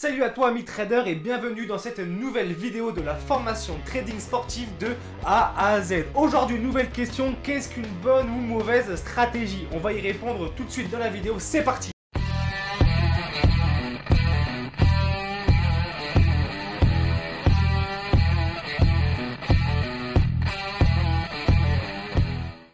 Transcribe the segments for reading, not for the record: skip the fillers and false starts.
Salut à toi ami trader et bienvenue dans cette nouvelle vidéo de la formation trading sportif de A à Z. Aujourd'hui, nouvelle question, qu'est-ce qu'une bonne ou mauvaise stratégie? On va y répondre tout de suite dans la vidéo, c'est parti!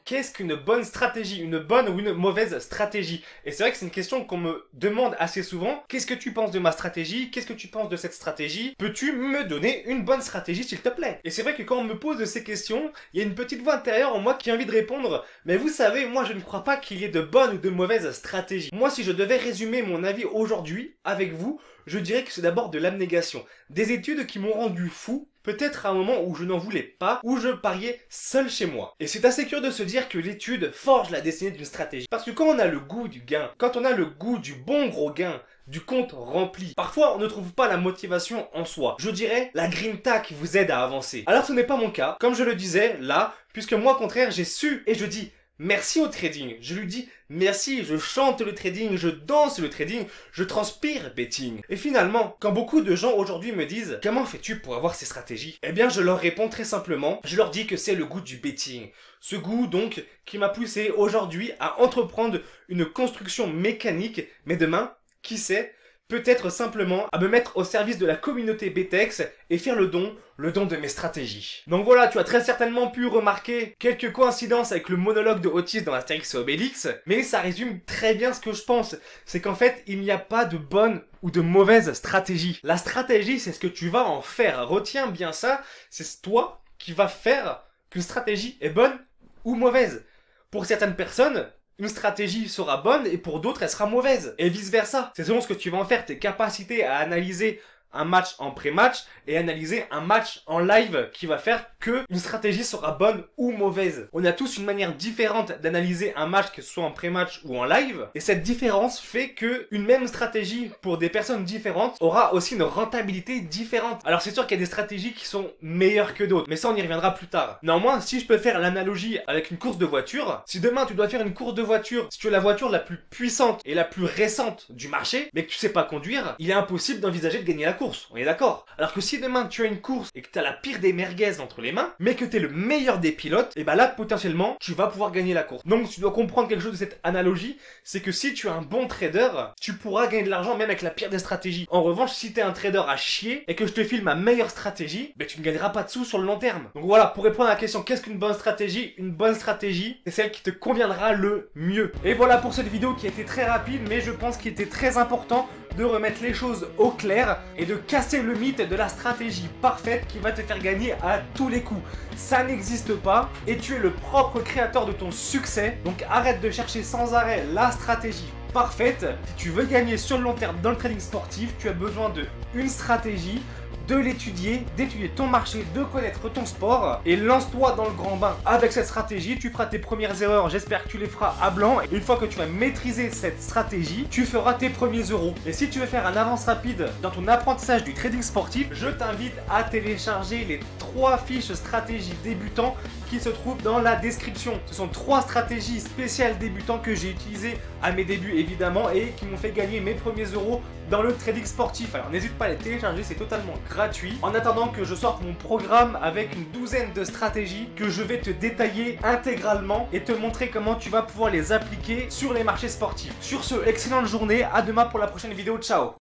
Qu'est-ce qu'une bonne stratégie? Une bonne ou une mauvaise stratégie? Et c'est vrai que c'est une question qu'on me demande assez souvent. Qu'est-ce que tu penses de ma stratégie? Qu'est-ce que tu penses de cette stratégie? Peux-tu me donner une bonne stratégie s'il te plaît? Et c'est vrai que quand on me pose ces questions, il y a une petite voix intérieure en moi qui a envie de répondre. Mais vous savez, moi je ne crois pas qu'il y ait de bonnes ou de mauvaises stratégies. Moi, si je devais résumer mon avis aujourd'hui avec vous, je dirais que c'est d'abord de l'abnégation. Des études qui m'ont rendu fou. Peut-être à un moment où je n'en voulais pas, où je pariais seul chez moi. Et c'est assez curieux de se dire que l'étude forge la destinée d'une stratégie. Parce que quand on a le goût du gain, quand on a le goût du bon gros gain, du compte rempli, parfois on ne trouve pas la motivation en soi. Je dirais la grinta qui vous aide à avancer. Alors ce n'est pas mon cas, comme je le disais là, puisque moi au contraire j'ai su et je dis merci au trading. Je lui dis merci, je chante le trading, je danse le trading, je transpire betting. Et finalement, quand beaucoup de gens aujourd'hui me disent « Comment fais-tu pour avoir ces stratégies ?» Eh bien, je leur réponds très simplement, je leur dis que c'est le goût du betting. Ce goût, donc, qui m'a poussé aujourd'hui à entreprendre une construction mécanique, mais demain, qui sait, peut-être simplement à me mettre au service de la communauté BTX et faire le don de mes stratégies. Donc voilà, tu as très certainement pu remarquer quelques coïncidences avec le monologue de Otis dans Astérix et Obélix, mais ça résume très bien ce que je pense. C'est qu'en fait, il n'y a pas de bonne ou de mauvaise stratégie. La stratégie, c'est ce que tu vas en faire. Retiens bien ça, c'est toi qui vas faire qu'une stratégie est bonne ou mauvaise. Pour certaines personnes, une stratégie sera bonne et pour d'autres, elle sera mauvaise. Et vice versa. C'est selon ce que tu vas en faire, tes capacités à analyser un match en pré-match et analyser un match en live qui va faire que une stratégie sera bonne ou mauvaise. On a tous une manière différente d'analyser un match, que ce soit en pré-match ou en live, et cette différence fait que une même stratégie pour des personnes différentes aura aussi une rentabilité différente. Alors c'est sûr qu'il y a des stratégies qui sont meilleures que d'autres, mais ça on y reviendra plus tard. Néanmoins, si je peux faire l'analogie avec une course de voiture, si demain tu dois faire une course de voiture, si tu es la voiture la plus puissante et la plus récente du marché, mais que tu sais pas conduire, il est impossible d'envisager de gagner la course. On est d'accord? Alors que si demain tu as une course et que tu as la pire des merguez entre les mains, mais que tu es le meilleur des pilotes, et bah là potentiellement tu vas pouvoir gagner la course. Donc tu dois comprendre quelque chose de cette analogie, c'est que si tu es un bon trader, tu pourras gagner de l'argent même avec la pire des stratégies. En revanche, si tu es un trader à chier et que je te file ma meilleure stratégie, bah tu ne gagneras pas de sous sur le long terme. Donc voilà, pour répondre à la question qu'est-ce qu'une bonne stratégie? Une bonne stratégie, c'est celle qui te conviendra le mieux. Et voilà pour cette vidéo qui a été très rapide, mais je pense qu'il était très important de remettre les choses au clair et de casser le mythe de la stratégie parfaite qui va te faire gagner à tous les coups. Ça n'existe pas et tu es le propre créateur de ton succès. Donc arrête de chercher sans arrêt la stratégie parfaite. Si tu veux gagner sur le long terme dans le trading sportif, tu as besoin de une stratégie, de l'étudier, d'étudier ton marché, de connaître ton sport et lance-toi dans le grand bain. Avec cette stratégie, tu feras tes premières erreurs, j'espère que tu les feras à blanc et une fois que tu vas maîtriser cette stratégie, tu feras tes premiers euros. Et si tu veux faire un avance rapide dans ton apprentissage du trading sportif, je t'invite à télécharger les 3 fiches stratégie débutants qui se trouvent dans la description. Ce sont 3 stratégies spéciales débutants que j'ai utilisées à mes débuts évidemment et qui m'ont fait gagner mes premiers euros dans le trading sportif. Alors n'hésite pas à les télécharger, c'est totalement gratuit. En attendant que je sorte mon programme avec une douzaine de stratégies que je vais te détailler intégralement et te montrer comment tu vas pouvoir les appliquer sur les marchés sportifs. Sur ce, excellente journée, à demain pour la prochaine vidéo, ciao!